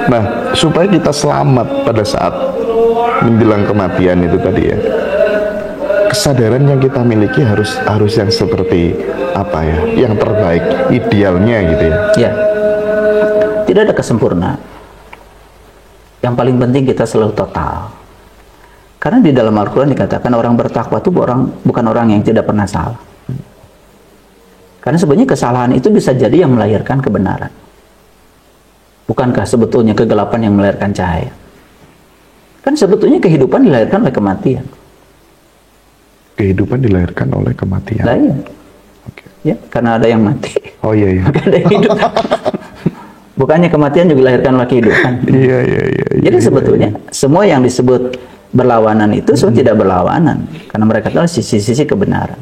Nah, supaya kita selamat pada saat menjelang kematian itu tadi ya, kesadaran yang kita miliki harus yang seperti apa ya, yang terbaik, idealnya gitu ya. Ya, tidak ada kesempurnaan. Yang paling penting kita selalu total. Karena di dalam Al-Quran dikatakan orang bertakwa itu bukan orang yang tidak pernah salah. Karena sebenarnya kesalahan itu bisa jadi yang melahirkan kebenaran. Bukankah sebetulnya kegelapan yang melahirkan cahaya? Kan sebetulnya kehidupan dilahirkan oleh kematian. Kehidupan dilahirkan oleh kematian. Nah, iya. Okay. Ya, karena ada yang mati. Oh iya. Maka ada yang hidup. Bukannya kematian juga dilahirkan oleh kehidupan. Iya. Jadi sebetulnya semua yang disebut berlawanan itu sebenarnya tidak berlawanan. Karena mereka tahu sisi-sisi kebenaran.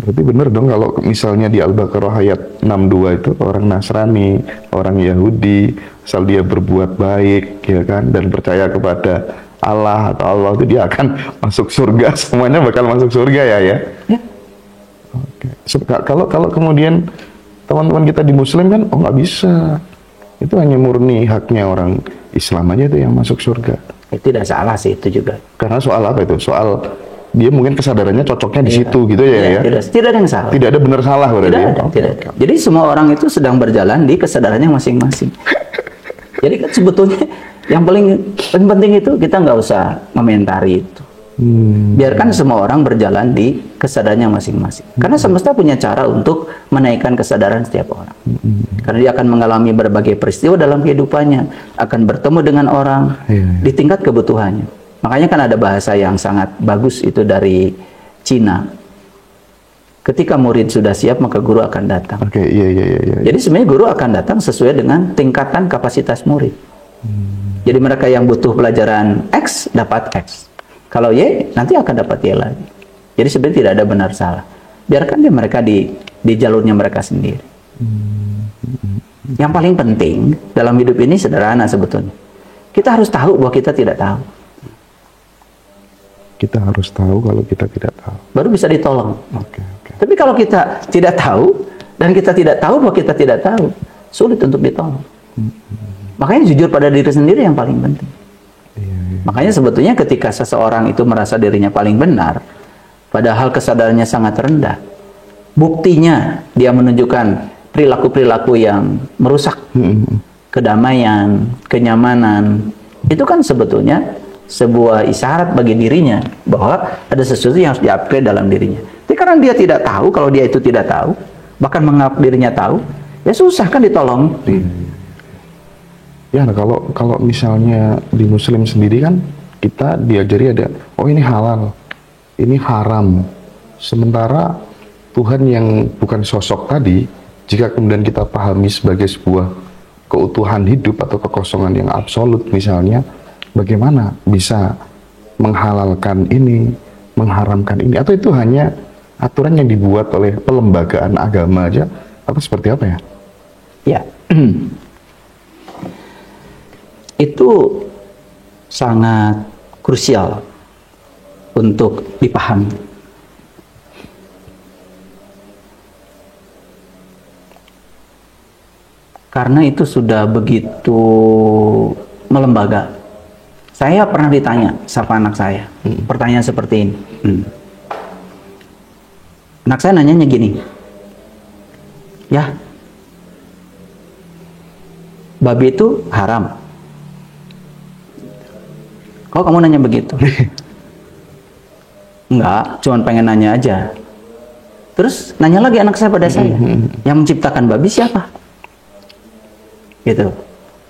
Berarti benar dong kalau misalnya di Al-Baqarah ayat 62 itu orang Nasrani, orang Yahudi, asal dia berbuat baik ya kan dan percaya kepada Allah atau Allah itu dia akan masuk surga, semuanya bakal masuk surga ya. Ya. Oke. So, kalau kemudian teman-teman kita di Muslim kan nggak bisa, itu hanya murni haknya orang Islam aja itu yang masuk surga. Tidak salah sih itu juga. Karena soal apa itu? Soal dia mungkin kesadarannya cocoknya di situ gitu ya. Tidak ada yang salah. Tidak ada benar salah berarti. Tidak ada. Jadi semua orang itu sedang berjalan di kesadarannya masing-masing. Jadi kan sebetulnya yang paling penting itu kita nggak usah komentari itu. Biarkan semua orang berjalan di kesadarannya masing-masing. Karena semesta punya cara untuk menaikkan kesadaran setiap orang. Karena dia akan mengalami berbagai peristiwa dalam kehidupannya, akan bertemu dengan orang di tingkat kebutuhannya. Makanya kan ada bahasa yang sangat bagus itu dari Cina. Ketika murid sudah siap, maka guru akan datang. Oke, iya. Jadi sebenarnya guru akan datang sesuai dengan tingkatan kapasitas murid. Jadi mereka yang butuh pelajaran X, dapat X. Kalau Y, nanti akan dapat Y lagi. Jadi sebenarnya tidak ada benar salah. Biarkan dia mereka di jalurnya mereka sendiri. Yang paling penting dalam hidup ini sederhana sebetulnya. Kita harus tahu bahwa kita tidak tahu. Kita harus tahu kalau kita tidak tahu. Baru bisa ditolong. Oke. Tapi kalau kita tidak tahu, dan kita tidak tahu bahwa kita tidak tahu, sulit untuk ditolong. Makanya jujur pada diri sendiri yang paling penting. Makanya sebetulnya ketika seseorang itu merasa dirinya paling benar, padahal kesadarannya sangat rendah, buktinya dia menunjukkan perilaku-perilaku yang merusak kedamaian, kenyamanan, itu kan sebetulnya sebuah isyarat bagi dirinya bahwa ada sesuatu yang harus di-upgrade dalam dirinya. Tapi karena dia tidak tahu, kalau dia itu tidak tahu, bahkan menganggap dirinya tahu, ya susah kan ditolong. Ya, nah kalau misalnya di Muslim sendiri kan kita diajari ada, oh ini halal, ini haram. Sementara Tuhan yang bukan sosok tadi, jika kemudian kita pahami sebagai sebuah keutuhan hidup atau kekosongan yang absolut misalnya, bagaimana bisa menghalalkan ini, mengharamkan ini, atau itu hanya aturan yang dibuat oleh pelembagaan agama aja, atau seperti apa ya? Ya, itu sangat krusial untuk dipahami. Karena itu sudah begitu melembaga. Saya pernah ditanya sama anak saya, pertanyaan seperti ini. Anak saya nanyanya gini, ya, babi itu haram. Kok kamu nanya begitu? Enggak, cuman pengen nanya aja. Terus nanya lagi anak saya pada saya, yang menciptakan babi siapa? Gitu.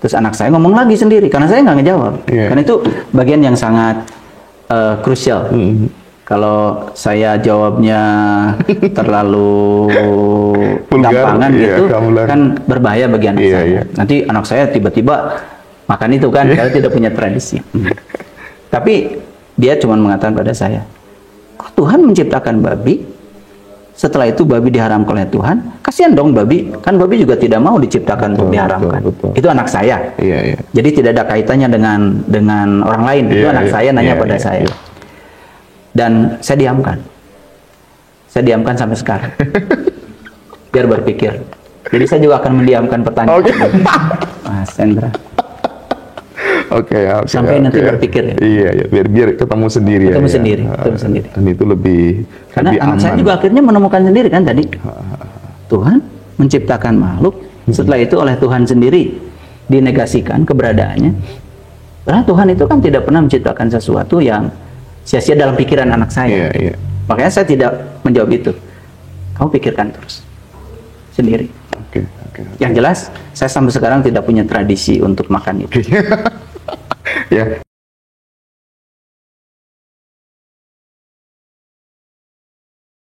Terus anak saya ngomong lagi sendiri, karena saya nggak ngejawab. Karena itu bagian yang sangat krusial. Kalau saya jawabnya terlalu gampangan gitu, kan berbahaya bagi anak saya. Nanti anak saya tiba-tiba makan itu kan, karena tidak punya tradisi. Tapi dia cuma mengatakan pada saya, kok Tuhan menciptakan babi? Setelah itu babi diharamkan oleh Tuhan, kasihan dong babi, kan babi juga tidak mau diciptakan untuk diharamkan. Betul. Itu anak saya. Jadi tidak ada kaitannya dengan orang lain. Itu anak saya nanya pada saya. Dan saya diamkan. Saya diamkan sampai sekarang. Biar berpikir. Jadi saya juga akan mendiamkan pertanyaan Oke. Mas Hendra. Oke, oke, Sampai nanti oke. berpikir ya. Iya, iya, biar ketemu sendiri Ketemu ya. sendiri, Ya. ketemu sendiri. Dan itu lebih Karena lebih anak saya aman. juga akhirnya menemukan sendiri kan tadi. Tuhan menciptakan makhluk, setelah itu oleh Tuhan sendiri dinegasikan keberadaannya. Karena Tuhan itu kan tidak pernah menciptakan sesuatu yang sia-sia dalam pikiran anak saya. Iya, iya. Makanya saya tidak menjawab itu. Kamu pikirkan terus sendiri. Oke, oke. Yang jelas, saya sampai sekarang tidak punya tradisi untuk makan itu. Ya,